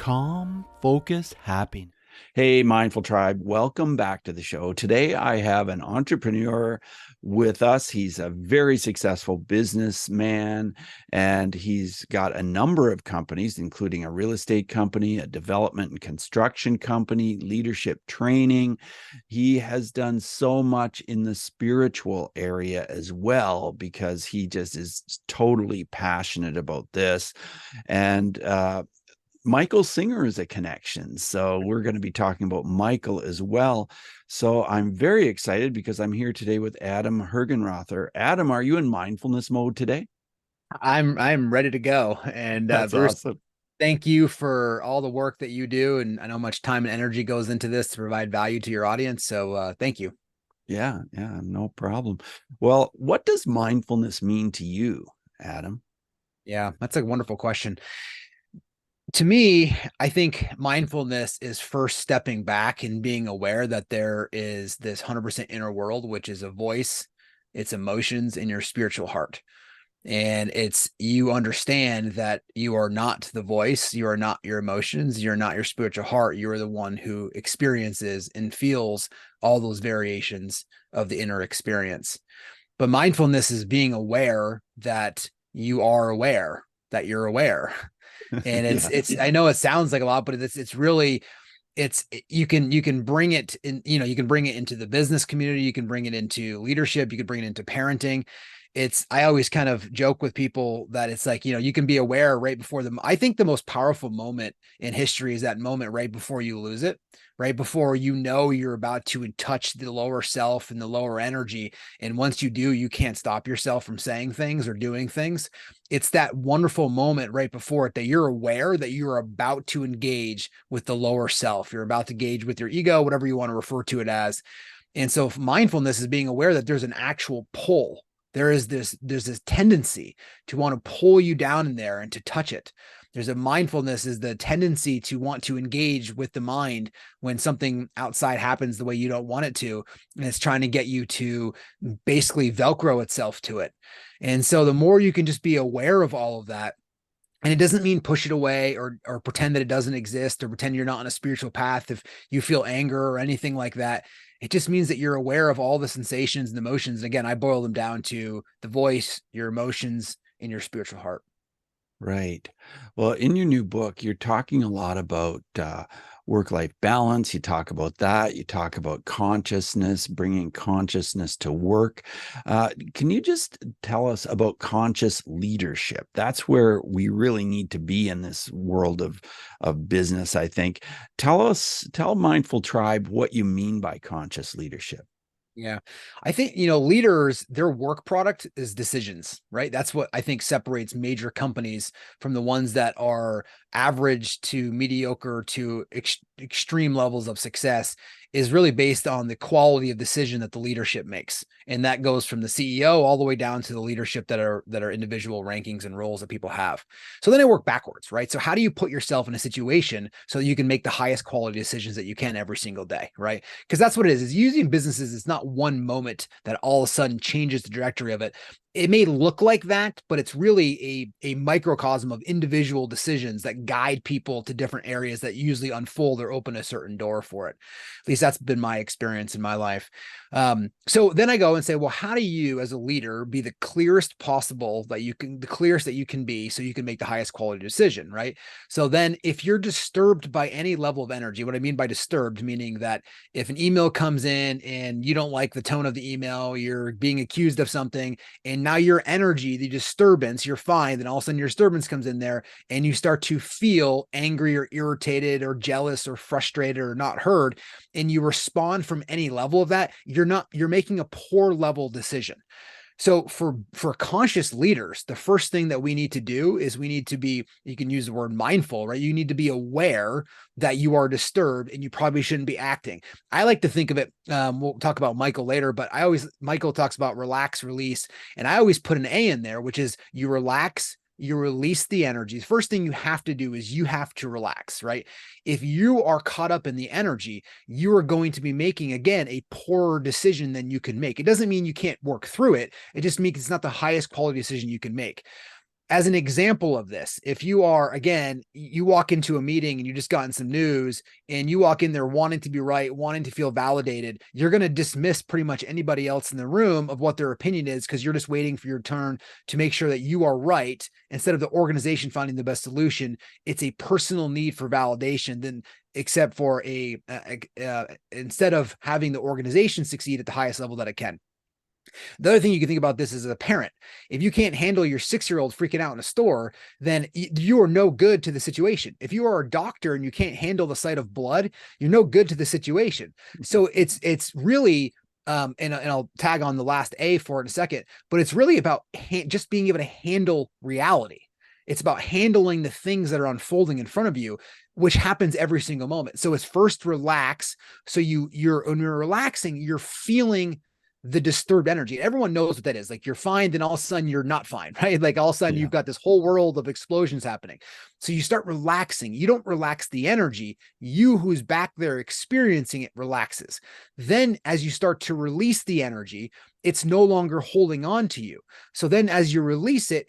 Calm, focus, happiness. Hey, Mindful Tribe, welcome back to the show. Today, I have an entrepreneur with us. He's a very successful businessman, and he's got a number of companies, including a real estate company, a development and construction company, leadership training. He has done so much in the spiritual area as well because he just is totally passionate about this. And Michael Singer is a connection. So we're going to be talking about Michael as well. So I'm very excited because I'm here today with Adam Hergenrother. Adam, are you in mindfulness mode today? I'm ready to go. And That's Bruce, awesome. thank you for all the work that you do. And I know how much time and energy goes into this to provide value to your audience. So thank you. Yeah, no problem. Well, what does mindfulness mean to you, Adam? Yeah, that's a wonderful question. To me, I think mindfulness is first stepping back and being aware that there is this 100% inner world, which is a voice, its emotions, and your spiritual heart. And it's you understand that you are not the voice, you are not your emotions, you're not your spiritual heart, you are the one who experiences and feels all those variations of the inner experience. But mindfulness is being aware that you are aware that you're aware. And Yeah. it's I know it sounds like a lot, but it's really it's you can bring it in, you can bring it into the business community, you can bring it into leadership, you can bring it into parenting. It's I always kind of joke with people that it's like, you can be aware right before them. I think the most powerful moment in history is that moment right before you lose it, right before you're about to touch the lower self and the lower energy. And once you do, you can't stop yourself from saying things or doing things. It's that wonderful moment right before it that you're aware that you're about to engage with the lower self. You're about to engage with your ego, whatever you want to refer to it as. And so mindfulness is being aware that there's an actual pull. There's this tendency to want to pull you down in there and to touch it. There's a mindfulness is the tendency to want to engage with the mind when something outside happens the way you don't want it to. And it's trying to get you to basically Velcro itself to it. And so the more you can just be aware of all of that, and it doesn't mean push it away or pretend that it doesn't exist or pretend you're not on a spiritual path if you feel anger or anything like that. It just means that you're aware of all the sensations and emotions. And again, I boil them down to the voice, your emotions, and your spiritual heart. Right. Well, in your new book, you're talking a lot about work-life balance. You talk about that. You talk about consciousness, bringing consciousness to work. Can you just tell us about conscious leadership? That's where we really need to be in this world of business, I think. Tell Mindful Tribe what you mean by conscious leadership. Yeah. I think, leaders, their work product is decisions, right? That's what I think separates major companies from the ones that are average to mediocre to extreme levels of success is really based on the quality of decision that the leadership makes. And that goes from the CEO all the way down to the leadership that are individual rankings and roles that people have. So then I work backwards, right? So how do you put yourself in a situation so that you can make the highest quality decisions that you can every single day, right? Because that's what it is using businesses. It's not one moment that all of a sudden changes the trajectory of it. It may look like that, but it's really a microcosm of individual decisions that guide people to different areas that usually unfold or open a certain door for it. At least that's been my experience in my life. So then I go and say, well, how do you as a leader be the clearest possible that you can, the clearest that you can be so you can make the highest quality decision, right? So then if you're disturbed by any level of energy, what I mean by disturbed, meaning that if an email comes in and you don't like the tone of the email, you're being accused of something, and now your energy, the disturbance, you're fine. Then all of a sudden your disturbance comes in there and you start to feel angry or irritated or jealous or frustrated or not heard. And you respond from any level of that, you're making a poor level decision. So for conscious leaders, the first thing that we need to do is we need to be, you can use the word mindful, right? You need to be aware that you are disturbed and you probably shouldn't be acting. I like to think of it, we'll talk about Michael later, but Michael talks about relax, release. And I always put an A in there, which is you relax, you release the energy. The first thing you have to do is you have to relax, right? If you are caught up in the energy, you are going to be making, again, a poorer decision than you can make. It doesn't mean you can't work through it. It just means it's not the highest quality decision you can make. as an example of this, if you are, again, you walk into a meeting and you just gotten some news and you walk in there wanting to be right, wanting to feel validated, you're going to dismiss pretty much anybody else in the room of what their opinion is, because you're just waiting for your turn to make sure that you are right instead of the organization finding the best solution. It's a personal need for validation, then except for instead of having the organization succeed at the highest level that it can. The other thing you can think about this is as a parent. If you can't handle your 6-year-old freaking out in a store, then you are no good to the situation. If you are a doctor and you can't handle the sight of blood, you're no good to the situation. So it's really and I'll tag on the last A for it in a second, but it's really about just being able to handle reality. It's about handling the things that are unfolding in front of you, which happens every single moment. So it's first relax. So when you're relaxing, you're feeling the disturbed energy. Everyone knows what that is. Like, you're fine, then all of a sudden you're not fine, right? Like, all of a sudden Yeah. you've got this whole world of explosions happening. So you start relaxing. You don't relax the energy. You, who's back there experiencing it, relaxes. Then as you start to release the energy, it's no longer holding on to you. So then as you release it,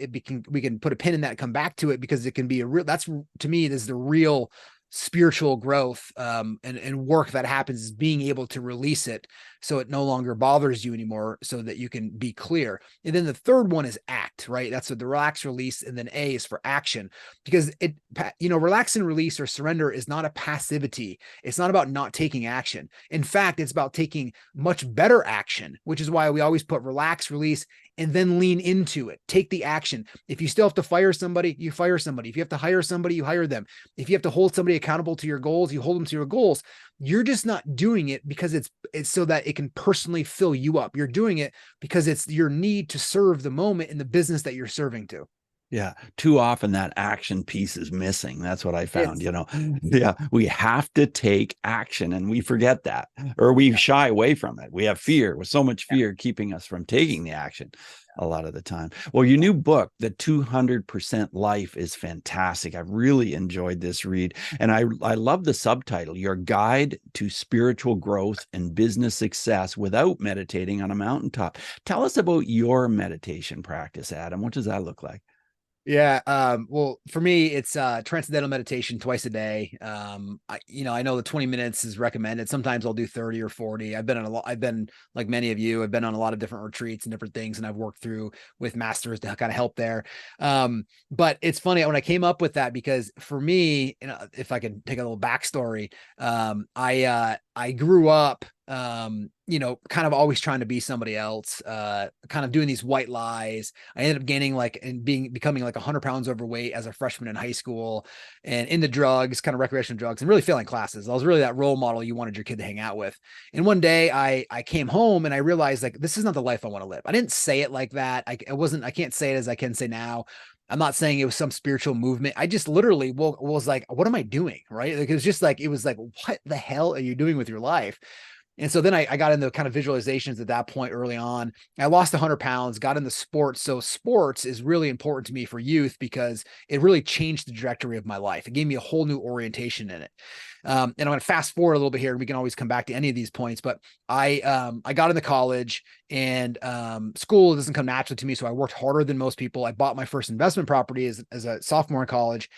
we can put a pin in that, come back to it, because it can be that's, to me, this is the real spiritual growth and work that happens, is being able to release it so it no longer bothers you anymore, so that you can be clear. And then the third one is act, right? That's what the relax, release, and then A is for action, because relax and release or surrender is not a passivity. It's not about not taking action. In fact, it's about taking much better action, which is why we always put relax, release, and then lean into it. Take the action. If you still have to fire somebody, you fire somebody. If you have to hire somebody, you hire them. If you have to hold somebody accountable to your goals, you hold them to your goals. You're just not doing it because it's so that it can personally fill you up. You're doing it because it's your need to serve the moment in the business that you're serving to. Yeah. Too often that action piece is missing. That's what I found, It's, Yeah. We have to take action and we forget that, or we shy away from it. We have fear, with so much fear keeping us from taking the action a lot of the time. Well, your new book, The 200% Life, is fantastic. I've really enjoyed this read. And I love the subtitle, Your Guide to Spiritual Growth and Business Success Without Meditating on a Mountaintop. Tell us about your meditation practice, Adam. What does that look like? Yeah. Well, for me, it's transcendental meditation twice a day. I know the 20 minutes is recommended. Sometimes I'll do 30 or 40. I've been like many of you, I've been on a lot of different retreats and different things, and I've worked through with masters to kind of help there. But it's funny when I came up with that, because for me, if I could take a little backstory, I grew up, kind of always trying to be somebody else, kind of doing these white lies. I ended up gaining becoming like 100 pounds overweight as a freshman in high school, and into drugs, kind of recreational drugs, and really failing classes. I was really that role model you wanted your kid to hang out with. And one day I came home and I realized, like, this is not the life I want to live. I didn't say it like that. I can't say it as I can say now. I'm not saying it was some spiritual movement. I just literally was like, what am I doing? Right. Like, it was like, what the hell are you doing with your life? And so then I got into kind of visualizations at that point early on. I lost 100 pounds, got into sports. So sports is really important to me for youth, because it really changed the trajectory of my life. It gave me a whole new orientation in it. And I'm going to fast forward a little bit here, and we can always come back to any of these points. But I got into college, and school doesn't come naturally to me. So I worked harder than most people. I bought my first investment property as a sophomore in college.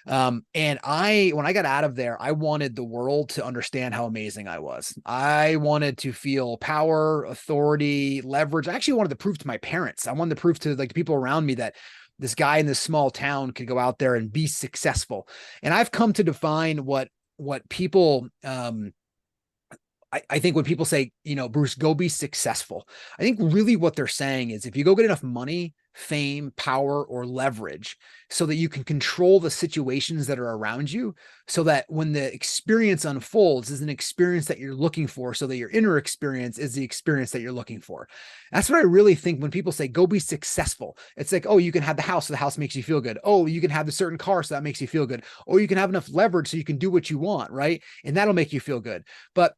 And when I got out of there, I wanted the world to understand how amazing I was. I wanted to feel power, authority, leverage. I actually wanted to prove to my parents. I wanted to prove to like the people around me that this guy in this small town could go out there and be successful. And I've come to define what people, I think when people say, Bruce, go be successful, I think really what they're saying is, if you go get enough money, fame, power, or leverage so that you can control the situations that are around you, so that when the experience unfolds is an experience that you're looking for, so that your inner experience is the experience that you're looking for. That's what I really think when people say, go be successful. It's like, oh, you can have the house, so the house makes you feel good. Oh, you can have the certain car, so that makes you feel good. Or you can have enough leverage so you can do what you want, right? And that'll make you feel good.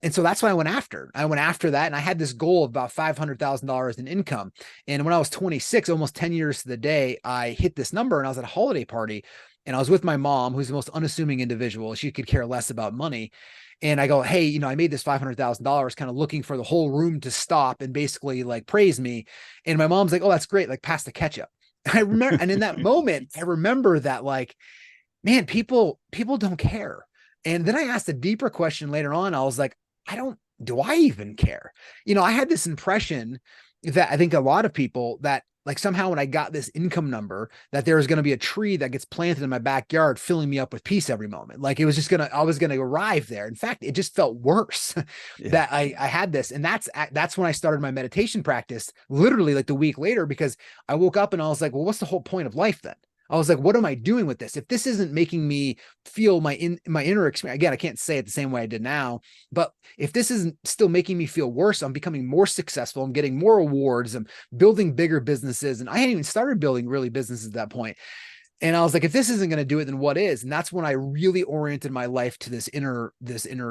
And so that's what I went after. I went after that, and I had this goal of about $500,000 in income. And when I was 26, almost 10 years to the day, I hit this number, and I was at a holiday party, and I was with my mom, who's the most unassuming individual. She could care less about money. And I go, hey, I made this $500,000, kind of looking for the whole room to stop and basically like praise me. And my mom's like, oh, that's great. Like, pass the ketchup. I remember, and in that moment, I remember that like, man, people don't care. And then I asked a deeper question later on. I was like, do I even care? I had this impression that I think a lot of people that like somehow when I got this income number, that there was going to be a tree that gets planted in my backyard, filling me up with peace every moment. Like it was just I was going to arrive there. In fact, it just felt worse Yeah. that I had this. And that's when I started my meditation practice, literally like the week later, because I woke up and I was like, well, what's the whole point of life then? I was like, what am I doing with this? If this isn't making me feel my inner experience, again, I can't say it the same way I did now, but if this isn't still making me feel worse, I'm becoming more successful. I'm getting more awards. I'm building bigger businesses. And I hadn't even started building really businesses at that point. And I was like, if this isn't going to do it, then what is? And that's when I really oriented my life to this inner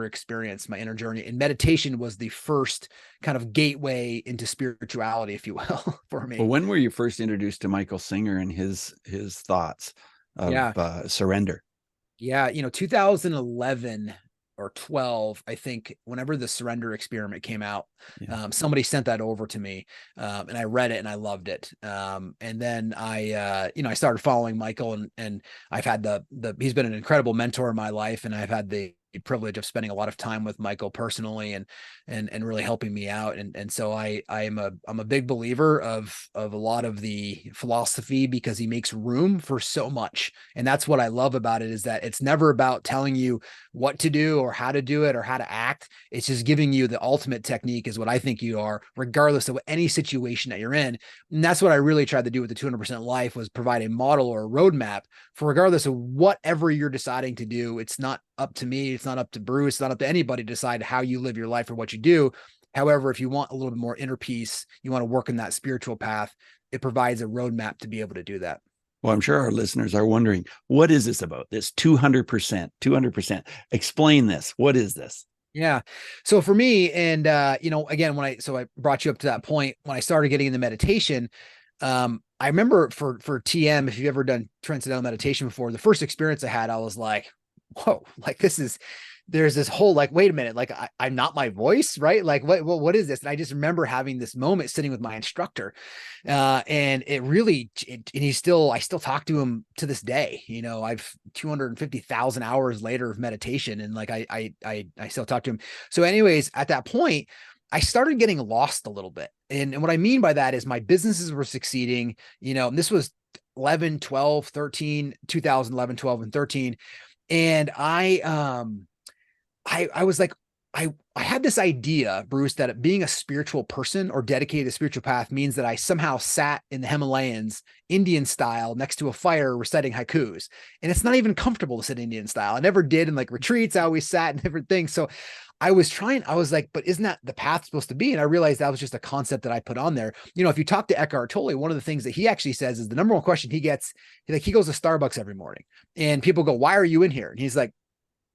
experience, my inner journey. And meditation was the first kind of gateway into spirituality, if you will, for Well, me. when were you first introduced to Michael Singer and his thoughts of Yeah. surrender? Yeah, 2011 or 12, I think, whenever the surrender experiment came out, Yeah. somebody sent that over to me, and I read it and I loved it. And then I started following Michael, and I've had he's been an incredible mentor in my life, and I've had the privilege of spending a lot of time with Michael personally and really helping me out. And so I'm a big believer of a lot of the philosophy because he makes room for so much. And that's what I love about it, is that it's never about telling you what to do or how to do it or how to act. It's just giving you the ultimate technique is what I think you are, regardless of any situation that you're in. And that's what I really tried to do with the 200% life, was provide a model or a roadmap for regardless of whatever you're deciding to do. It's not up to me. It's not up to Bruce. It's not up to anybody to decide how you live your life or what you do. However, if you want a little bit more inner peace, you want to work in that spiritual path, it provides a roadmap to be able to do that. Well, I'm sure our listeners are wondering, what is this about? This 200%, 200%. Explain this. What is this? Yeah. So for me, and again, I brought you up to that point when I started getting into meditation. I remember for TM, if you've ever done transcendental meditation before, the first experience I had, I was like, whoa, like there's this whole, like, wait a minute, like I'm not my voice, right? Like what is this? And I just remember having this moment sitting with my instructor. And I still talk to him to this day. I've 250,000 hours later of meditation. And like, I still talk to him. So anyways, at that point, I started getting lost a little bit. And what I mean by that is my businesses were succeeding, and this was 11, 12, 13, 2011, 12, and 13. And I was like, I had this idea, Bruce, that being a spiritual person or dedicated to spiritual path means that I somehow sat in the Himalayas, Indian style, next to a fire reciting haikus. And it's not even comfortable to sit Indian style. I never did in like retreats. I always sat in different things. So I was like, but isn't that the path supposed to be? And I realized that was just a concept that I put on there. If you talk to Eckhart Tolle, one of the things that he actually says is the number one question he gets, like, he goes to Starbucks every morning and people go, why are you in here? And he's like,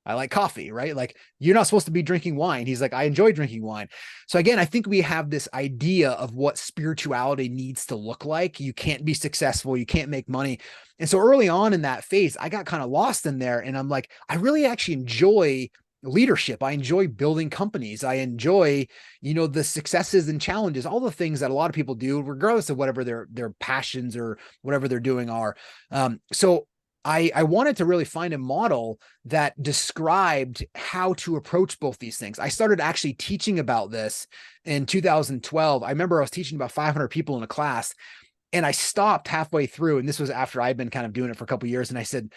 I like coffee, right? Like, you're not supposed to be drinking wine. He's like, I enjoy drinking wine. So again, I think we have this idea of what spirituality needs to look like. You can't be successful. You can't make money. And so early on in that phase, I got kind of lost in there. And I'm like, I really actually enjoy leadership. I enjoy building companies. I enjoy, the successes and challenges, all the things that a lot of people do, regardless of whatever their passions or whatever they're doing are. So I wanted to really find a model that described how to approach both these things. I started actually teaching about this in 2012. I remember I was teaching about 500 people in a class, and I stopped halfway through. And this was after I'd been kind of doing it for a couple of years. And I said,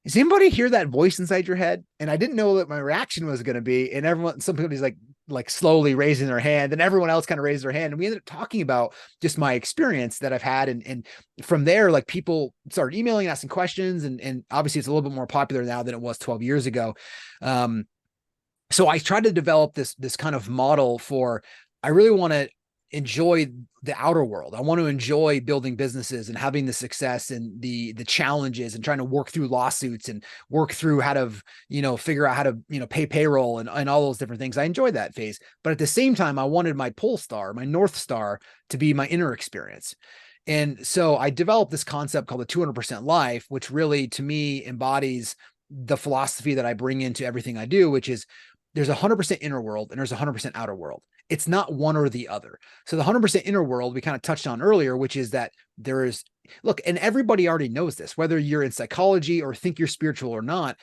does anybody hear that voice inside your head? And I didn't know what my reaction was going to be. And somebody's like slowly raising their hand, and everyone else kind of raised their hand. And we ended up talking about just my experience that I've had. And from there, like, people started emailing, asking questions. And obviously it's a little bit more popular now than it was 12 years ago. So I tried to develop this kind of model I really want to enjoy the outer world. I want to enjoy building businesses and having the success and the challenges and trying to work through lawsuits and work through how to, figure out how to, pay payroll and all those different things. I enjoyed that phase. But at the same time, I wanted my pole star, my North Star, to be my inner experience. And so I developed this concept called the 200% life, which really, to me, embodies the philosophy that I bring into everything I do, which is there's 100% inner world and there's 100% outer world. It's not one or the other. So the 100% inner world we kind of touched on earlier, which is that there is look, and everybody already knows this, whether you're in psychology or think you're spiritual or not.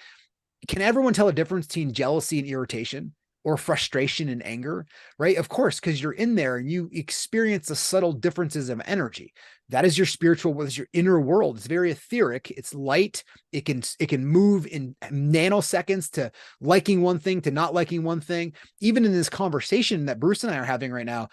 Can everyone tell a difference between jealousy and irritation, or frustration and anger? Right, of course, because you're in there and you experience the subtle differences of energy. That is your spiritual, what is your inner world. It's very etheric, it's light. It can move in nanoseconds, to liking one thing to not liking one thing. Even in this conversation that Bruce and I are having right now,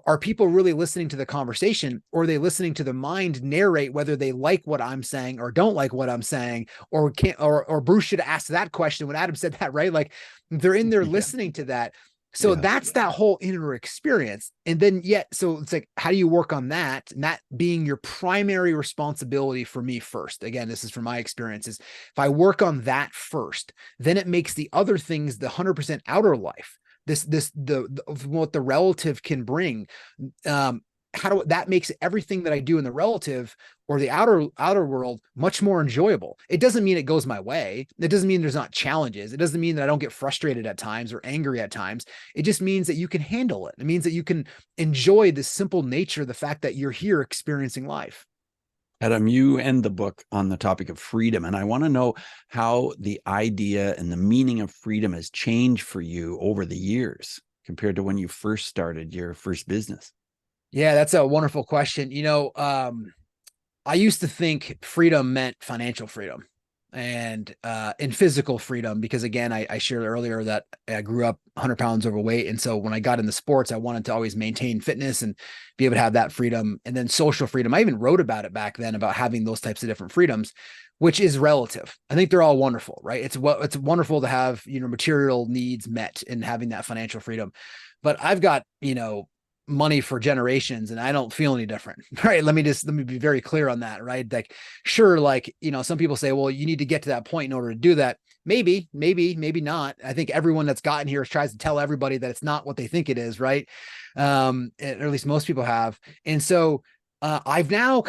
are people really listening to the conversation, or are they listening to the mind narrate whether they like what I'm saying or don't like what I'm saying, or can't, or Bruce should have asked that question when Adam said that, right? Like, they're in there Yeah. listening to that. So Yeah. that's that whole inner experience. And then yet, so it's like, how do you work on that? And that being your primary responsibility for me first. Again, this is from my experiences. If I work on that first, then it makes the other things the 100% outer life. The what the relative can bring. That makes everything that I do in the relative or the outer world much more enjoyable. It doesn't mean it goes my way. It doesn't mean there's not challenges. It doesn't mean that I don't get frustrated at times or angry at times. It just means that you can handle it. It means that you can enjoy the simple nature, the fact that you're here experiencing life. Adam, you end the book on the topic of freedom, and I want to know how the idea and the meaning of freedom has changed for you over the years compared to when you first started your first business. Yeah, that's a wonderful question. I used to think freedom meant financial freedom and physical freedom, because again, I shared earlier that I grew up 100 pounds overweight. And so when I got into sports, I wanted to always maintain fitness and be able to have that freedom. And then social freedom. I even wrote about it back then, about having those types of different freedoms, which is relative. I think they're all wonderful, right? It's wonderful to have, material needs met and having that financial freedom. But I've got, money for generations and I don't feel any different. Right. Let me be very clear on that. Right. Like, sure. Like, some people say, well, you need to get to that point in order to do that. Maybe not. I think everyone that's gotten here tries to tell everybody that it's not what they think it is. Right. Or at least most people have. And so, I've now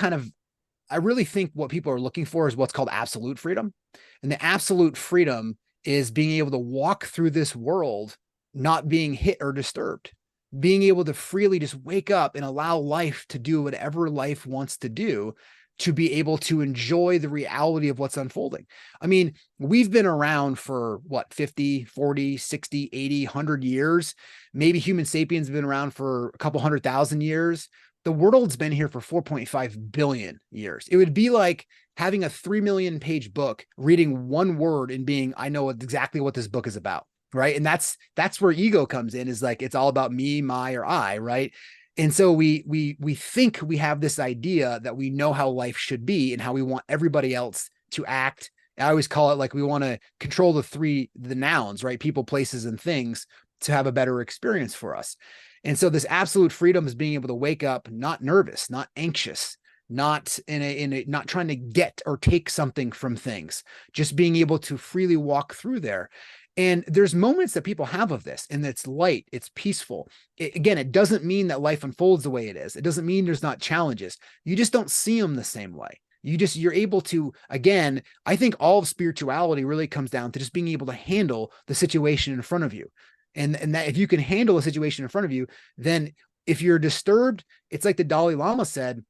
I really think what people are looking for is what's called absolute freedom. And the absolute freedom is being able to walk through this world, not being hit or disturbed, being able to freely just wake up and allow life to do whatever life wants to do, to be able to enjoy the reality of what's unfolding. I mean, we've been around for what, 50, 40, 60, 80, 100 years. Maybe Human sapiens have been around for a couple 100,000 years. The world's been here for 4.5 billion years. It would be like having a 3 million page book, reading one word and being, I know exactly what this book is about. Right. And that's where ego comes in, is like, it's all about me, my, or I. Right. And so we think we have this idea that we know how life should be and how we want everybody else to act. I always call it like, we want to control the nouns, right? People, places, and things, to have a better experience for us. And so this absolute freedom is being able to wake up not nervous, not anxious, not not trying to get or take something from things, just being able to freely walk through there. And there's moments that people have of this, and it's light, it's peaceful. Again, it doesn't mean that life unfolds the way it is. It doesn't mean there's not challenges. You just don't see them the same way. You're able to, again, I think all of spirituality really comes down to just being able to handle the situation in front of you. And that if you can handle a situation in front of you, then if you're disturbed, it's like the Dalai Lama said,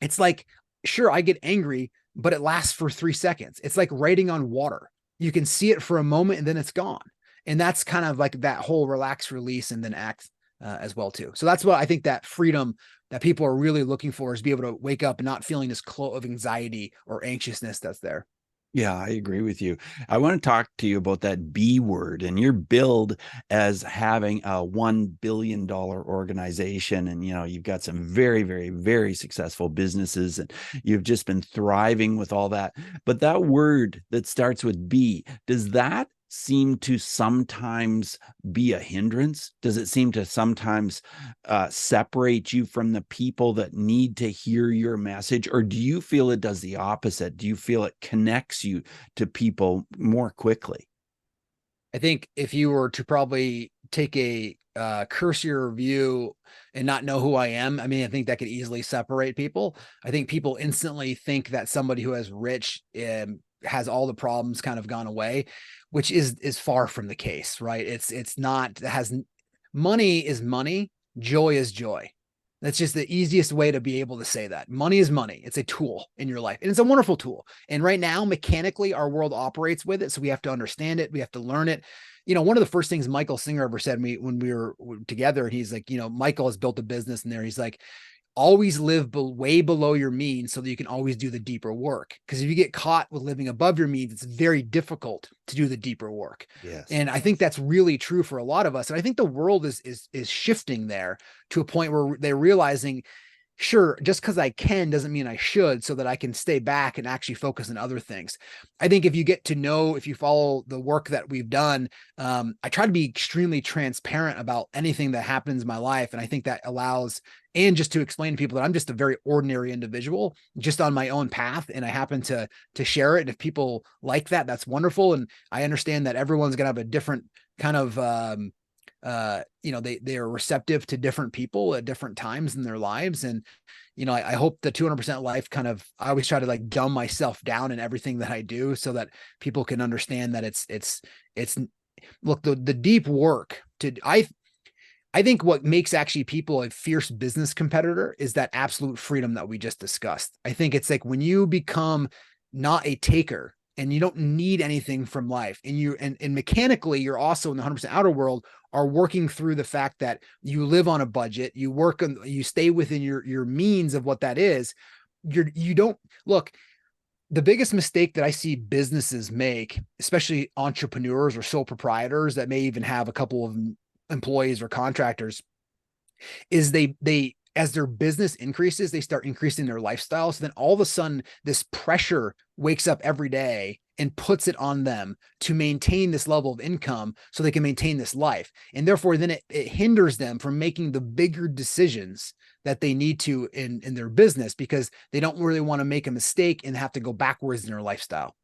it's like, sure, I get angry, but it lasts for 3 seconds. It's like writing on water. You can see it for a moment and then it's gone. And that's kind of like that whole relax, release, and then act as well too. So that's what I think that freedom that people are really looking for, is be able to wake up and not feeling this cloak of anxiety or anxiousness that's there. Yeah, I agree with you. I want to talk to you about that B word and your build as having a $1 billion organization. And, you've got some very, very, very successful businesses, and you've just been thriving with all that. But that word that starts with B, does that seem to sometimes be a hindrance? Does it seem to sometimes separate you from the people that need to hear your message? Or do you feel it does the opposite? Do you feel it connects you to people more quickly? I think if you were to probably take a cursory review and not know who I am, I mean, I think that could easily separate people. I think people instantly think that somebody who has rich has all the problems kind of gone away, which is far from the case, right? It's not, it has, money is money, joy is joy. That's just the easiest way to be able to say that. Money is money. It's a tool in your life, and it's a wonderful tool. And right now, mechanically, our world operates with it. So we have to understand it. We have to learn it. One of the first things Michael Singer ever said to me when we were together, he's like, Michael has built a business in there. He's like, always live way below your means so that you can always do the deeper work. Because if you get caught with living above your means, it's very difficult to do the deeper work. Yes. And I think that's really true for a lot of us. And I think the world is shifting there to a point where they're realizing, sure, just because I can doesn't mean I should, so that I can stay back and actually focus on other things. I think if you follow the work that we've done, I try to be extremely transparent about anything that happens in my life. And I think that allows, and just to explain to people that I'm just a very ordinary individual, just on my own path. And I happen to share it. And if people like that, that's wonderful. And I understand that everyone's going to have a different kind of, they are receptive to different people at different times in their lives. And, I hope the 200% life I always try to like dumb myself down in everything that I do so that people can understand that it's look, the deep work I think what makes actually people a fierce business competitor is that absolute freedom that we just discussed. I think it's like when you become not a taker and you don't need anything from life, and mechanically you're also in the 100% outer world are working through the fact that you live on a budget, you stay within your means of what that is. You don't look. The biggest mistake that I see businesses make, especially entrepreneurs or sole proprietors that may even have a couple of employees or contractors, is they as their business increases, they start increasing their lifestyle. So then all of a sudden this pressure wakes up every day and puts it on them to maintain this level of income so they can maintain this life. And therefore then it hinders them from making the bigger decisions that they need to in their business, because they don't really want to make a mistake and have to go backwards in their lifestyle.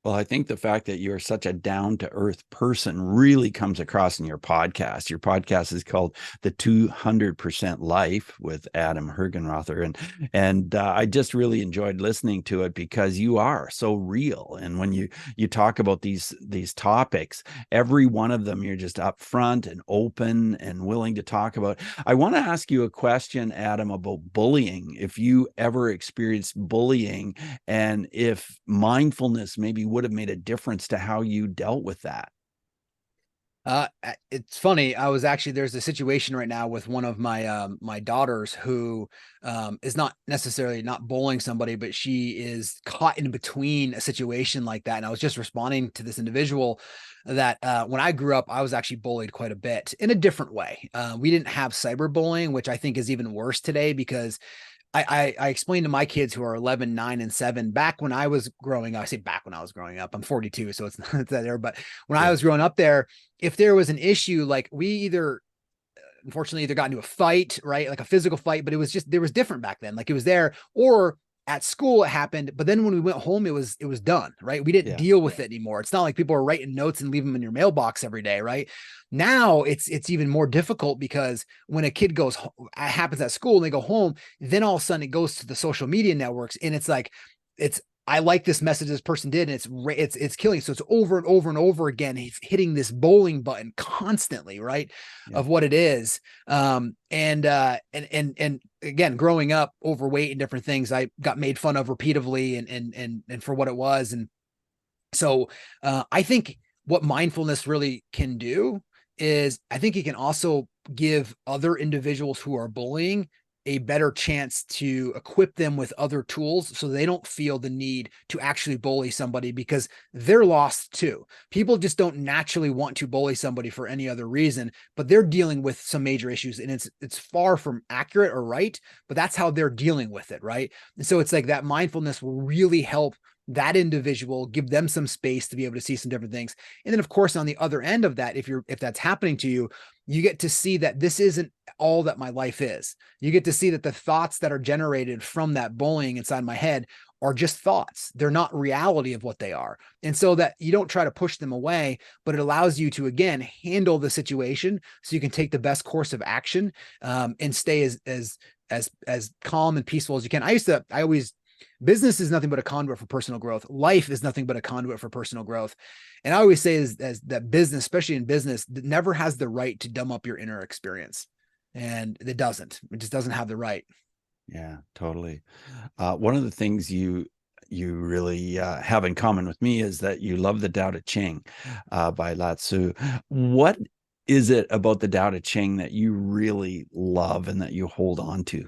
Well, I think the fact that you're such a down to earth person really comes across in your podcast. Your podcast is called The 200% Life with Adam Hergenrother. And I just really enjoyed listening to it because you are so real. And when you talk about these topics, every one of them, you're just upfront and open and willing to talk about. I want to ask you a question, Adam, about bullying. If you ever experienced bullying, and if mindfulness maybe would have made a difference to how you dealt with that. It's funny. There's a situation right now with one of my daughters who is not necessarily not bullying somebody, but she is caught in between a situation like that. And I was just responding to this individual that when I grew up, I was actually bullied quite a bit in a different way. We didn't have cyberbullying, which I think is even worse today, because I explained to my kids who are 11, 9, and 7, back when I was growing up. I say back when I was growing up, I'm 42, so it's not there. But when I was growing up there, if there was an issue, like unfortunately, either got into a fight, right? Like a physical fight, but there was different back then. Like it was there, or at school it happened, but then when we went home, it was done, right? We didn't deal with it anymore. It's not like people are writing notes and leave them in your mailbox every day, right? Now it's even more difficult, because when a kid happens at school and they go home, then all of a sudden it goes to the social media networks, and it's like, I like this message this person did, and it's killing. So it's over and over and over again. He's hitting this bowling button constantly, right? Of what it is. And again, growing up overweight and different things, I got made fun of repeatedly and for what it was. And so I think what mindfulness really can do is, I think it can also give other individuals who are bullying a better chance to equip them with other tools so they don't feel the need to actually bully somebody, because they're lost too. People just don't naturally want to bully somebody for any other reason, but they're dealing with some major issues, and it's far from accurate or right, but that's how they're dealing with it, right? And so it's like that mindfulness will really help that individual, give them some space to be able to see some different things. And then of course, on the other end of that, if that's happening to you, you get to see that this isn't all that my life is. You get to see that the thoughts that are generated from that bullying inside my head are just thoughts. They're not reality of what they are. And so that you don't try to push them away, but it allows you to, again, handle the situation so you can take the best course of action, and stay as calm and peaceful as you can. Business is nothing but a conduit for personal growth. Life is nothing but a conduit for personal growth. And I always say is that business, especially in business, never has the right to dumb up your inner experience. and it just doesn't have the right. Yeah, totally. One of the things you really have in common with me is that you love the Tao Te Ching by Lao Tzu. What is it about the Tao Te Ching that you really love and that you hold on to?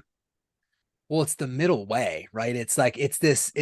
Well, it's the middle way, right? It's like it's this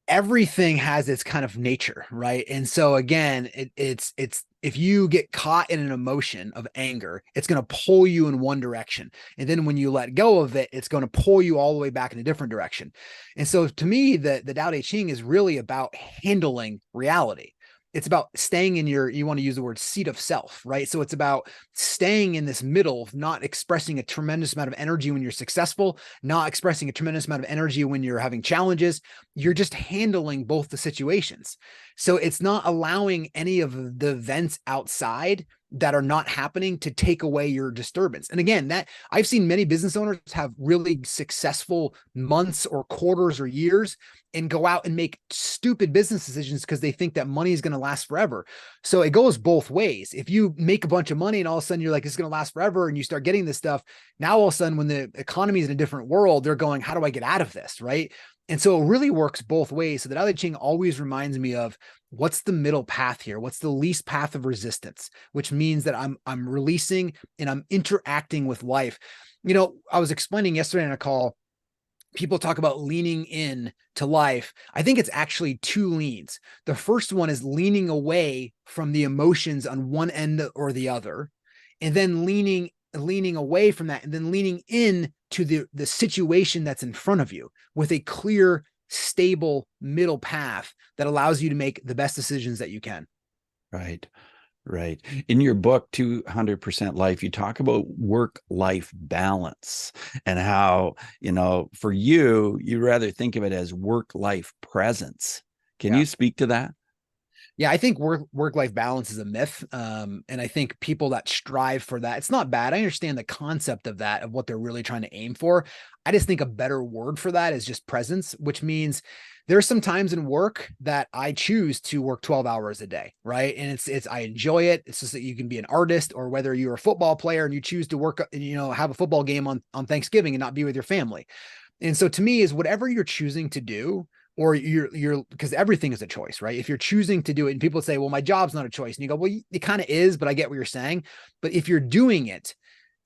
everything has its kind of nature, right? And so again, it's if you get caught in an emotion of anger, it's going to pull you in one direction. And then when you let go of it, it's going to pull you all the way back in a different direction. And so to me, the Tao Te Ching is really about handling reality. It's about staying in you want to use the word seat of self, right? So it's about staying in this middle, not expressing a tremendous amount of energy when you're successful, not expressing a tremendous amount of energy when you're having challenges. You're just handling both the situations. So it's not allowing any of the events outside that are not happening to take away your disturbance. And again, that I've seen many business owners have really successful months or quarters or years and go out and make stupid business decisions because they think that money is going to last forever. So it goes both ways. If you make a bunch of money and all of a sudden you're like, it's going to last forever, and you start getting this stuff, now all of a sudden when the economy is in a different world, they're going, how do I get out of this? Right. And so it really works both ways. So the Tao Te Ching always reminds me of what's the middle path here? What's the least path of resistance? Which means that I'm releasing and I'm interacting with life. You know, I was explaining yesterday in a call, people talk about leaning in to life. I think it's actually two leans. The first one is leaning away from the emotions on one end or the other, and then leaning away from that, and then leaning in to the situation that's in front of you with a clear, stable middle path that allows you to make the best decisions that you can. Right. Right. In your book, 200% Life, you talk about work-life balance and how, for you rather think of it as work-life presence. Can Yeah. you speak to that? Yeah, I think work life balance is a myth, and I think people that strive for that, it's not bad. I understand the concept of that, of what they're really trying to aim for. I just think a better word for that is just presence, which means there's some times in work that I choose to work 12 hours a day, right? And it's I enjoy it. It's just that you can be an artist, or whether you're a football player and you choose to work, have a football game on Thanksgiving and not be with your family. And so to me is whatever you're choosing to do, or you're because everything is a choice, right? If you're choosing to do it, and people say, well, my job's not a choice. And you go, well, it kind of is, but I get what you're saying. But if you're doing it,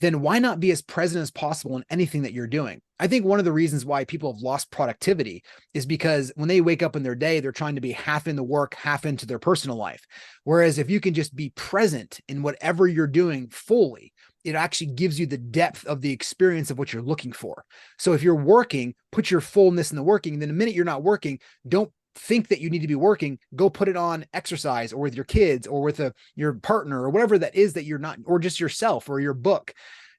then why not be as present as possible in anything that you're doing? I think one of the reasons why people have lost productivity is because when they wake up in their day, they're trying to be half in the work, half into their personal life. Whereas if you can just be present in whatever you're doing fully, it actually gives you the depth of the experience of what you're looking for. So if you're working, put your fullness in the working. And then the minute you're not working, don't think that you need to be working. Go put it on exercise, or with your kids, or with your partner, or whatever that is that you're not, or just yourself or your book.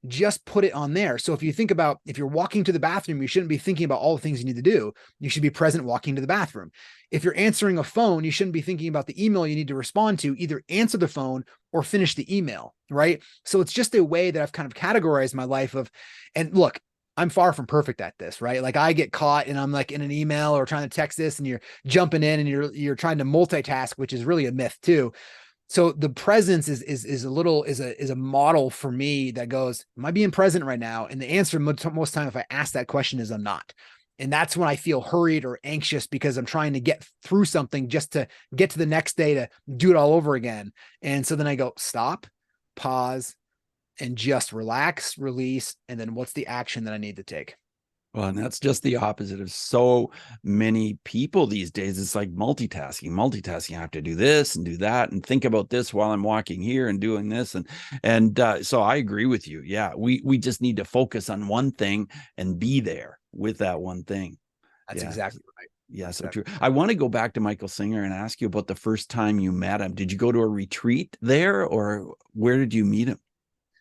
Just put it on there. So if you think about, if you're walking to the bathroom, you shouldn't be thinking about all the things you need to do. You should be present walking to the bathroom. If you're answering a phone, you shouldn't be thinking about the email you need to respond to. Either answer the phone or finish the email, right? So it's just a way that I've kind of categorized my life of, and look, I'm far from perfect at this, right? Like I get caught and I'm like in an email or trying to text this, and you're jumping in and you're trying to multitask, which is really a myth too. So the presence is a model for me that goes, am I being present right now? And the answer most time if I ask that question is I'm not. And that's when I feel hurried or anxious because I'm trying to get through something just to get to the next day to do it all over again. And so then I go, stop, pause, and just relax, release, and then what's the action that I need to take? Well, and that's just the opposite of so many people these days. It's like multitasking. I have to do this and do that and think about this while I'm walking here and doing this. And so I agree with you. Yeah, we just need to focus on one thing and be there with that one thing. That's Yeah. exactly right. Yeah, That's so exactly. true. I want to go back to Michael Singer and ask you about the first time you met him. Did you go to a retreat there, or where did you meet him?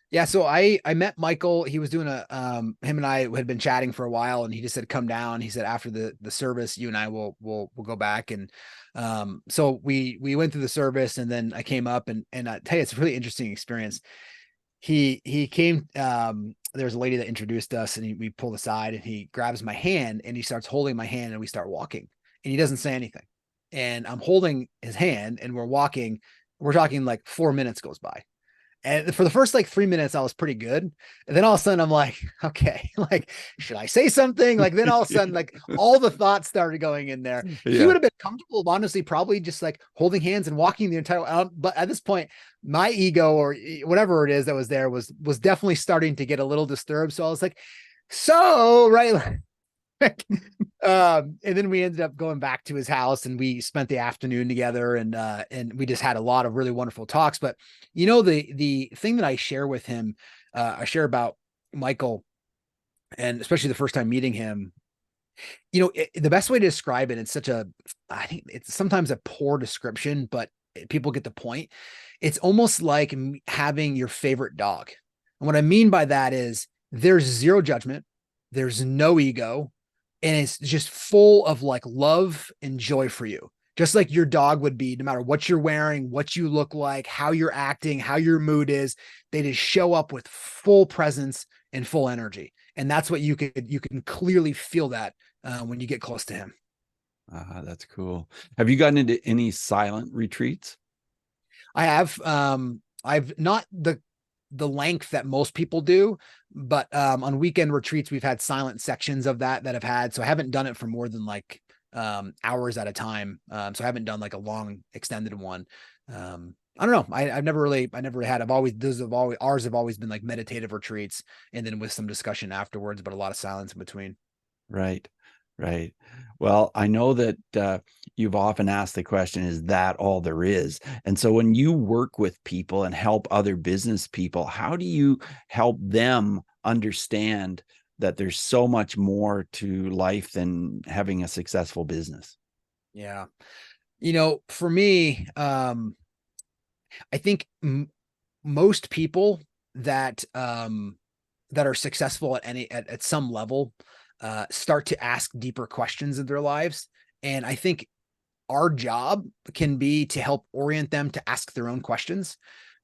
Yeah, so I met Michael. He was doing him and I had been chatting for a while, and he just said come down. He said after the service, you and I will go back. And so we went through the service, and then I came up, and I tell you, it's a really interesting experience. He came, there's a lady that introduced us, and we pulled aside, and he grabs my hand and he starts holding my hand, and we start walking, and he doesn't say anything. And I'm holding his hand and we're walking, we're talking like 4 minutes goes by. And for the first like 3 minutes, I was pretty good. And then all of a sudden I'm like, okay, like, should I say something? Like, then all of a sudden, like all the thoughts started going in there. He Yeah. would have been comfortable, honestly, probably just like holding hands and walking the entire but at this point, my ego or whatever it is that was there was definitely starting to get a little disturbed. So I was like, so right. And then we ended up going back to his house and we spent the afternoon together and we just had a lot of really wonderful talks. But the thing that I share with him, I share about Michael, and especially the first time meeting him, the best way to describe it, it's such a, I think it's sometimes a poor description, but people get the point. It's almost like having your favorite dog. And what I mean by that is there's zero judgment, there's no ego, and it's just full of like love and joy for you. Just like your dog would be, no matter what you're wearing, what you look like, how you're acting, how your mood is, they just show up with full presence and full energy. And that's what you can clearly feel that when you get close to him. That's cool. Have you gotten into any silent retreats? I have I've not the length that most people do, but on weekend retreats we've had silent sections of that have had. So I haven't done it for more than like hours at a time. So I haven't done like a long extended one. I don't know. I never really had. Ours have always been like meditative retreats and then with some discussion afterwards, but a lot of silence in between. Right, right. Well, I know that you've often asked the question, is that all there is? And so when you work with people and help other business people, how do you help them understand that there's so much more to life than having a successful business? Yeah. For me, I think most people that that are successful at some level start to ask deeper questions in their lives, and I think our job can be to help orient them to ask their own questions,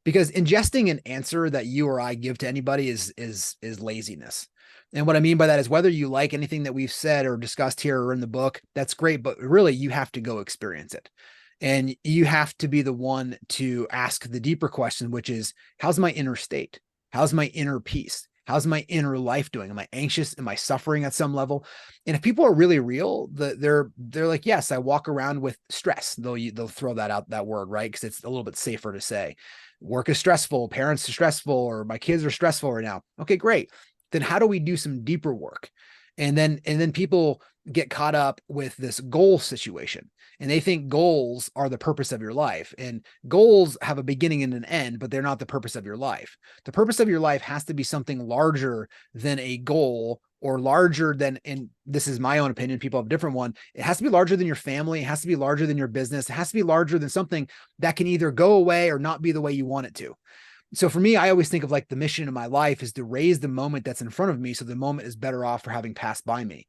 because ingesting an answer that you or I give to anybody is laziness. And what I mean by that is whether you like anything that we've said or discussed here or in the book, that's great, but really you have to go experience it. And you have to be the one to ask the deeper question, which is, how's my inner state? How's my inner peace? How's my inner life doing? Am I anxious? Am I suffering at some level? And if people are really real, they're like, yes, I walk around with stress. They'll throw that out, that word, right? Because it's a little bit safer to say. Work is stressful, parents are stressful, or my kids are stressful right now. Okay, great. Then how do we do some deeper work? And then people get caught up with this goal situation, and they think goals are the purpose of your life, and goals have a beginning and an end, but they're not the purpose of your life. The purpose of your life has to be something larger than a goal, or larger than, and this is my own opinion, people have a different one. It has to be larger than your family. It has to be larger than your business. It has to be larger than something that can either go away or not be the way you want it to. So for me, I always think of like the mission of my life is to raise the moment that's in front of me, so the moment is better off for having passed by me.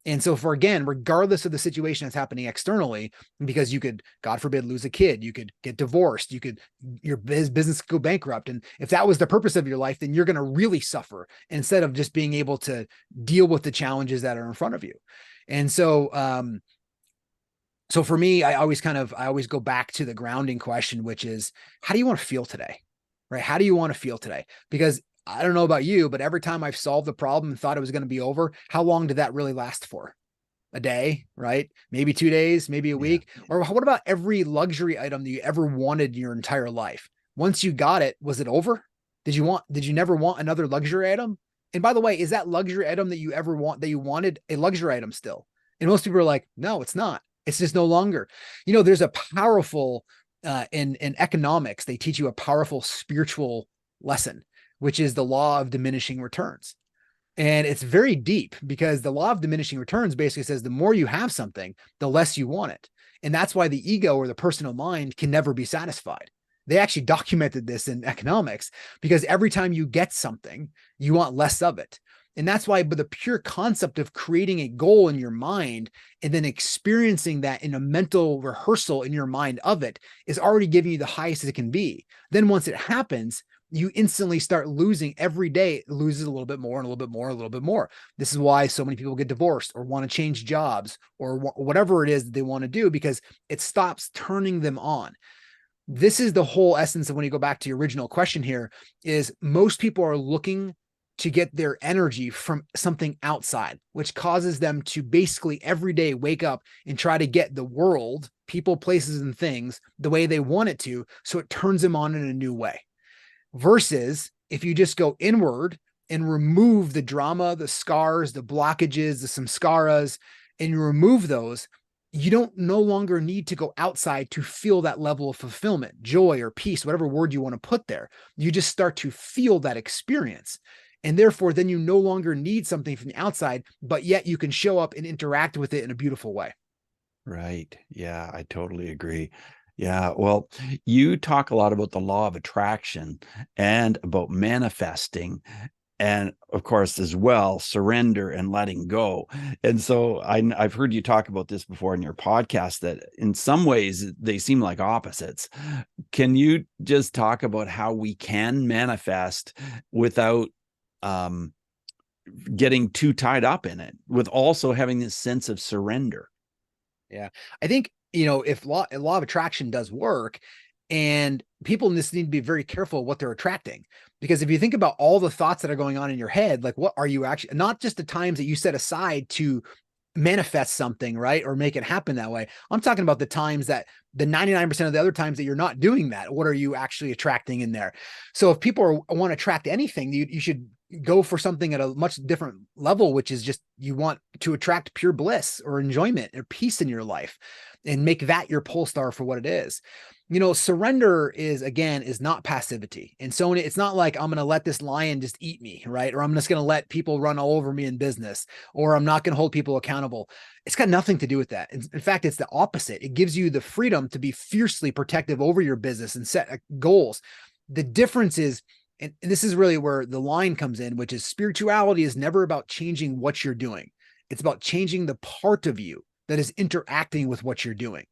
And so for, again, regardless of the situation that's happening externally, because you could, God forbid, lose a kid, you could get divorced, your business could go bankrupt. And if that was the purpose of your life, then you're going to really suffer instead of just being able to deal with the challenges that are in front of you. And so for me, I always go back to the grounding question, which is, how do you want to feel today? Right? How do you want to feel today? Because I don't know about you, but every time I've solved the problem and thought it was going to be over, how long did that really last for? A day, right? Maybe 2 days, maybe a Yeah. week. Or what about every luxury item that you ever wanted in your entire life? Once you got it, was it over? Did you never want another luxury item? And by the way, is that luxury item that you wanted a luxury item still? And most people are like, no, it's not. It's just no longer. There's a powerful in economics, they teach you a powerful spiritual lesson, which is the law of diminishing returns. And it's very deep, because the law of diminishing returns basically says the more you have something, the less you want it. And that's why the ego or the personal mind can never be satisfied. They actually documented this in economics, because every time you get something, you want less of it. And that's why, but the pure concept of creating a goal in your mind and then experiencing that in a mental rehearsal in your mind of it is already giving you the highest it can be. Then once it happens, you instantly start losing every day. It loses a little bit more and a little bit more, a little bit more. This is why so many people get divorced or want to change jobs or whatever it is that they want to do, because it stops turning them on. This is the whole essence of when you go back to your original question here is most people are looking to get their energy from something outside, which causes them to basically every day wake up and try to get the world, people, places, and things the way they want it to. So it turns them on in a new way. Versus if you just go inward and remove the drama, the scars, the blockages, the samskaras, and you remove those, you don't no longer need to go outside to feel that level of fulfillment, joy, or peace, whatever word you want to put there. You just start to feel that experience. And therefore, then you no longer need something from the outside, but yet you can show up and interact with it in a beautiful way. Right. Yeah, I totally agree. Yeah. Well, you talk a lot about the law of attraction and about manifesting. And of course, as well, surrender and letting go. And so I've heard you talk about this before in your podcast that in some ways they seem like opposites. Can you just talk about how we can manifest without um, getting too tied up in it, with also having this sense of surrender? Yeah. I think, if law of attraction does work, and people in this need to be very careful what they're attracting. Because if you think about all the thoughts that are going on in your head, like what are you actually, not just the times that you set aside to manifest something, right? Or make it happen that way. I'm talking about the times that the 99% of the other times that you're not doing that. What are you actually attracting in there? So if people want to attract anything, you should go for something at a much different level, which is just you want to attract pure bliss or enjoyment or peace in your life and make that your pole star for what it is. Surrender is not passivity. And so it's not like I'm going to let this lion just eat me, right? Or I'm just going to let people run all over me in business, or I'm not going to hold people accountable. It's got nothing to do with that. In fact, it's the opposite. It gives you the freedom to be fiercely protective over your business and set goals. The difference is, and this is really where the line comes in, which is spirituality is never about changing what you're doing. It's about changing the part of you that is interacting with what you're doing.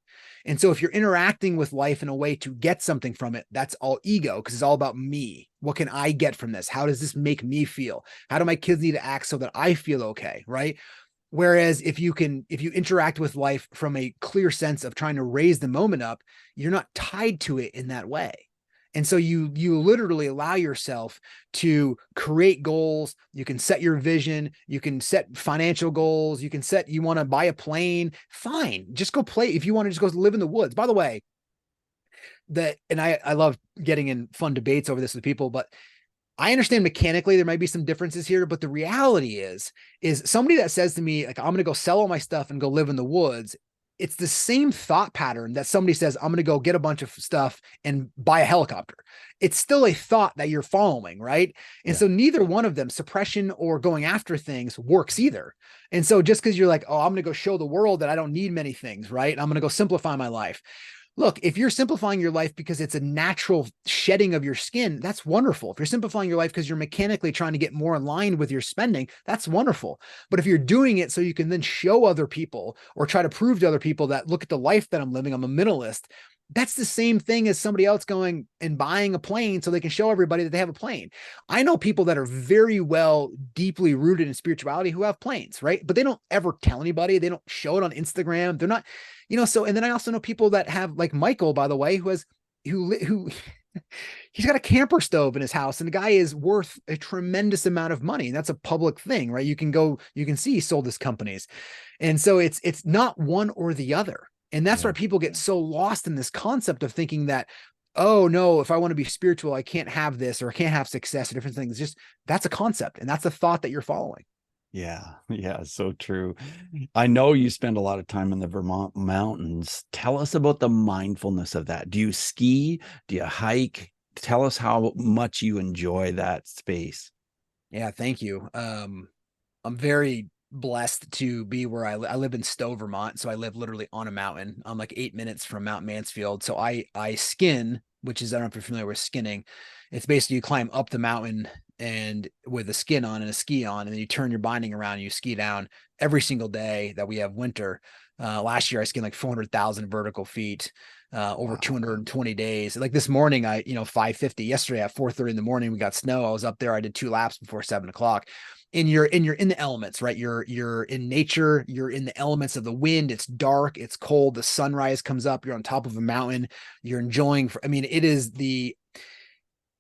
And so if you're interacting with life in a way to get something from it, that's all ego, because it's all about me. What can I get from this? How does this make me feel? How do my kids need to act so that I feel okay? Right. Whereas if you interact with life from a clear sense of trying to raise the moment up, you're not tied to it in that way. And so you literally allow yourself to create goals. You can set your vision. You can set financial goals. You want to buy a plane. Fine. Just go play. If you want to just go live in the woods. By the way, and I love getting in fun debates over this with people, but I understand mechanically there might be some differences here, but the reality is somebody that says to me, like, I'm going to go sell all my stuff and go live in the woods. It's the same thought pattern that somebody says, I'm going to go get a bunch of stuff and buy a helicopter. It's still a thought that you're following, right? And Yeah. so neither one of them, suppression or going after things, works either. And so just because you're like, oh, I'm going to go show the world that I don't need many things, right? I'm going to go simplify my life. Look, if you're simplifying your life because it's a natural shedding of your skin, that's wonderful. If you're simplifying your life because you're mechanically trying to get more aligned with your spending, that's wonderful. But if you're doing it so you can then show other people or try to prove to other people that look at the life that I'm living, I'm a minimalist, that's the same thing as somebody else going and buying a plane so they can show everybody that they have a plane. I know people that are very well, deeply rooted in spirituality who have planes, right? But they don't ever tell anybody. They don't show it on Instagram. They're not, so, and then I also know people that have, like Michael, by the way, who he's got a camper stove in his house, and the guy is worth a tremendous amount of money. And that's a public thing, right? You can see he sold his companies. And so it's not one or the other. And that's Yeah. why people get so lost in this concept of thinking that, oh no, if I want to be spiritual, I can't have this, or I can't have success, or different things. Just that's a concept. And that's a thought that you're following. Yeah, yeah, so true. I know you spend a lot of time in the Vermont mountains. Tell us about the mindfulness of that. Do you ski? Do you hike? Tell us how much you enjoy that space. Yeah, thank you. I'm very blessed to be where I live in Stowe, Vermont. So I live literally on a mountain. I'm like 8 minutes from Mount Mansfield. So I skin, which is, I don't know if you're familiar with skinning. It's basically you climb up the mountain and with a skin on and a ski on, and then you turn your binding around and you ski down every single day that we have winter. Last year I skied like 400,000 vertical feet, over Wow. 220 days. Like this morning, 550. Yesterday at 4:30 in the morning, we got snow. I was up there. I did 2 laps before 7 o'clock. and you're in the elements, right? You're in nature, you're in the elements of the wind. It's dark, it's cold, the sunrise comes up, you're on top of a mountain, you're enjoying. I mean,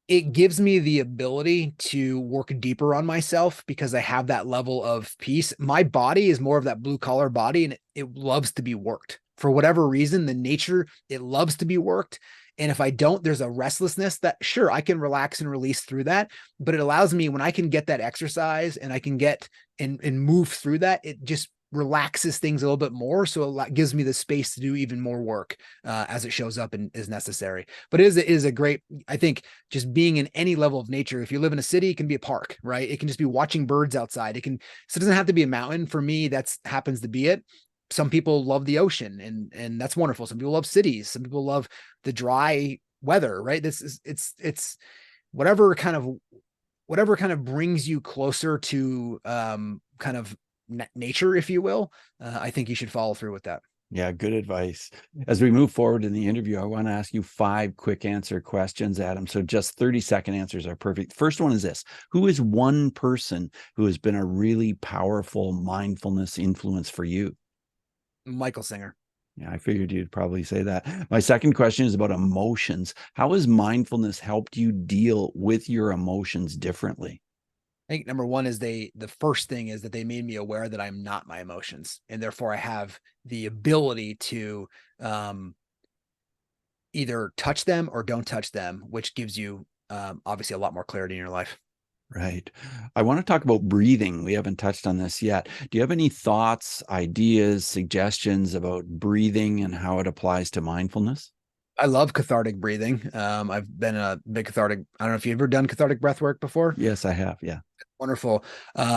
it gives me the ability to work deeper on myself because I have that level of peace. My body is more of that blue collar body, and it loves to be worked for whatever reason. The nature, it loves to be worked. And if I don't, there's a restlessness that sure I can relax and release through that. But it allows me when I can get that exercise and I can get and move through that, it just relaxes things a little bit more. So it gives me the space to do even more work as it shows up and is necessary. But it is a great, I think, just being in any level of nature. If you live in a city, it can be a park, right? It can just be watching birds outside. So it doesn't have to be a mountain. For me, that's happens to be it. Some people love the ocean, and that's wonderful. Some people love cities. Some people love the dry weather, right? This is it's whatever kind of whatever kind of brings you closer to kind of nature, if you will. I think you should follow through with that. Yeah, good advice. As we move forward in the interview, I want to ask you 5 quick answer questions, Adam. So just 30-second answers are perfect. First one is this: who is one person who has been a really powerful mindfulness influence for you? Michael Singer. Yeah, I figured you'd probably say that. My second question is about emotions. How has mindfulness helped you deal with your emotions differently? I think number one is the first thing is that they made me aware that I'm not my emotions, and therefore I have the ability to either touch them or don't touch them, which gives you obviously a lot more clarity in your life. Right. I want to talk about breathing. We haven't touched on this yet. Do you have any thoughts, ideas, suggestions about breathing and how it applies to mindfulness? I love cathartic breathing. I've been a big cathartic. I don't know if you've ever done cathartic breath work before. Yes, I have. Yeah. Wonderful.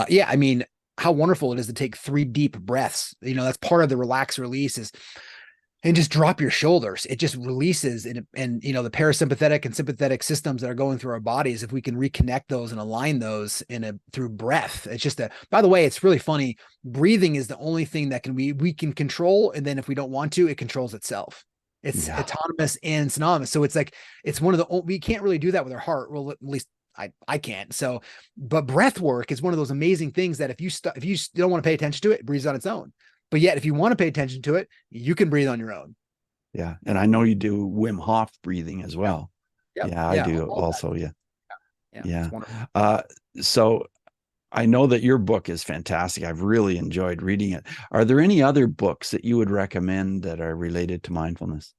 Yeah, I mean, how wonderful it is to take 3 deep breaths. That's part of the relax release is and just drop your shoulders. It just releases and the parasympathetic and sympathetic systems that are going through our bodies. If we can reconnect those and align those through breath, it's just by the way, it's really funny. Breathing is the only thing that we can control. And then if we don't want to, it controls itself. It's Yeah. autonomous and synonymous. So it's like, it's one of we can't really do that with our heart. Well, at least I can't. So, but breath work is one of those amazing things that if you don't want to pay attention to it, it breathes on its own. But yet, if you want to pay attention to it, you can breathe on your own. Yeah. And I know you do Wim Hof breathing as Yep. well. Yep. Yeah, I Yeah. do All that. also. Yeah. Yeah. It's Yeah. wonderful. Uh, so I know that your book is fantastic. I've really enjoyed reading it. Are there any other books that you would recommend that are related to mindfulness?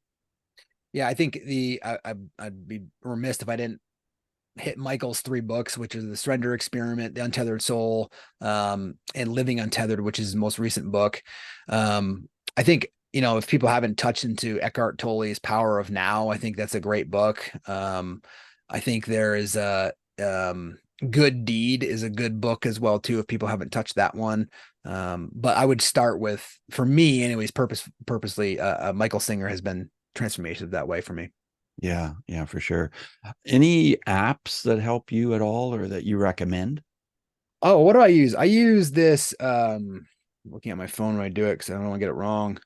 Yeah. I think I'd be remiss if I didn't hit Michael's 3 books, which is The Surrender Experiment, The Untethered Soul, and Living Untethered, which is his most recent book. I think, if people haven't touched into Eckhart Tolle's Power of Now, I think that's a great book. I think there is Good Deed is a good book as well, too, if people haven't touched that one. But I would start with, for me anyways, purposely, Michael Singer has been transformative that way for me. Yeah, yeah, for sure. Any apps that help you at all or that you recommend? Oh, what do I use? I use this looking at my phone when I do it because I don't want to get it wrong.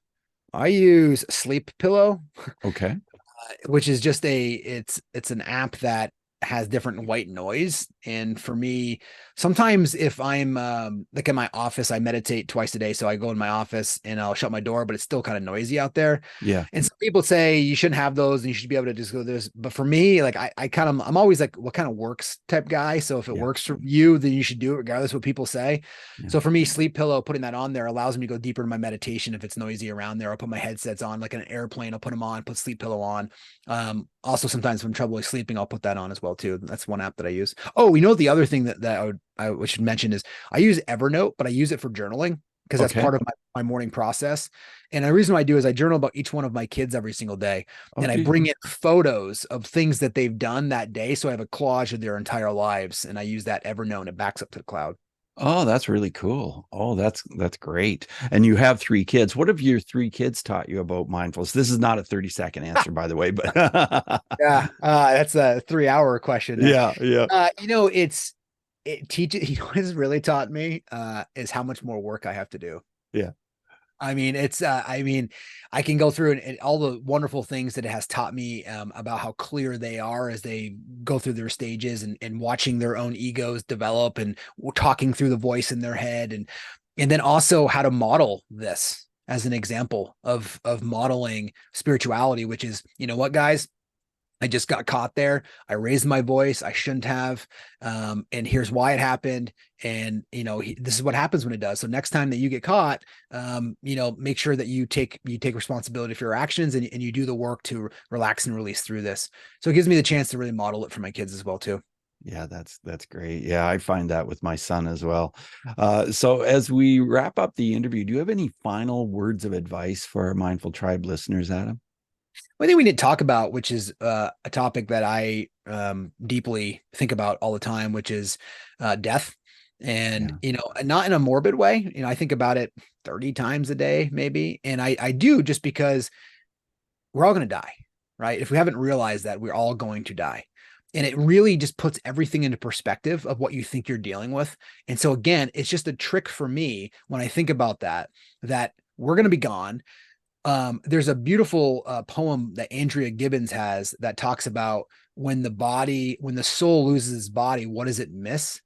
I use Sleep Pillow, Okay. which is just it's an app that has different white noise. And for me, sometimes if I'm like in my office, I meditate twice a day. So I go in my office and I'll shut my door, but it's still kind of noisy out there. Yeah. And some people say you shouldn't have those and you should be able to just go this. But for me, like I kind of I'm always like what kind of works type guy. So if it Yeah. works for you, then you should do it regardless of what people say. Yeah. So for me, Sleep Pillow, putting that on there allows me to go deeper in my meditation. If it's noisy around there, I'll put my headsets on like an airplane. I'll put them on, put Sleep Pillow on. Also sometimes when I'm trouble sleeping, I'll put that on as well too. That's one app that I use. Oh, the other thing that I should mention is I use Evernote, but I use it for journaling because that's Okay. part of my morning process. And the reason why I do is I journal about each one of my kids every single day. Oh, And I do you? bring in photos of things that they've done that day. So I have a collage of their entire lives. And I use that Evernote and it backs up to the cloud. Oh, that's really cool. Oh, that's great. And you have 3 kids. What have your 3 kids taught you about mindfulness? This is not a 30-second answer, by the way, but Yeah, that's a 3-hour question there. yeah, yeah, It teaches, what it's really taught me is how much more work I have to do. yeah. I mean, I can go through and all the wonderful things that it has taught me about how clear they are as they go through their stages and watching their own egos develop and talking through the voice in their head and then also how to model this as an example of modeling spirituality, which is, you know what, guys, I just got caught there. I raised my voice. I shouldn't have. And here's why it happened. And, this is what happens when it does. So next time that you get caught, make sure that you take responsibility for your actions and you do the work to relax and release through this. So it gives me the chance to really model it for my kids as well, too. Yeah, that's great. Yeah, I find that with my son as well. So as we wrap up the interview, do you have any final words of advice for our Mindful Tribe listeners, Adam? One thing we didn't talk about, which is a topic that I deeply think about all the time, which is death. And, Yeah. not in a morbid way. I think about it 30 times a day, maybe. And I do just because we're all going to die, right? If we haven't realized that, we're all going to die. And it really just puts everything into perspective of what you think you're dealing with. And so, again, it's just a trick for me when I think about that we're going to be gone. There's a beautiful poem that Andrea Gibbons has that talks about when the soul loses its body, what does it miss?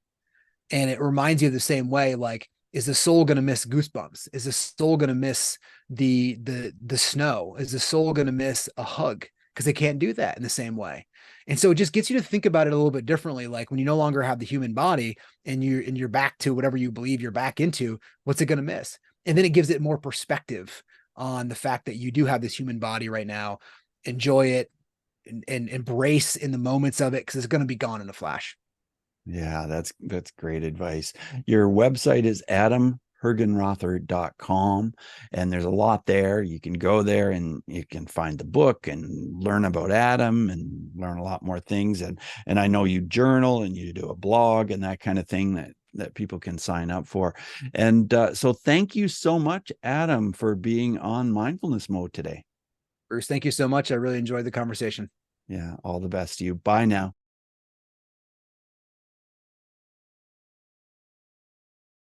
And it reminds you of the same way, like, is the soul going to miss goosebumps? Is the soul going to miss the snow? Is the soul going to miss a hug? Because they can't do that in the same way. And so it just gets you to think about it a little bit differently. Like when you no longer have the human body and you're back to whatever you believe you're back into, what's it going to miss? And then it gives it more perspective on the fact that you do have this human body right now. Enjoy it and embrace in the moments of it because it's going to be gone in a flash. Yeah, that's great advice. Your website is adamhergenrother.com, and there's a lot there. You can go there and you can find the book and learn about Adam and learn a lot more things. And I know you journal and you do a blog and that kind of thing that people can sign up for. And so thank you so much, Adam, for being on Mindfulness Mode today. Bruce, thank you so much. I really enjoyed the conversation. Yeah, all the best to you. Bye now.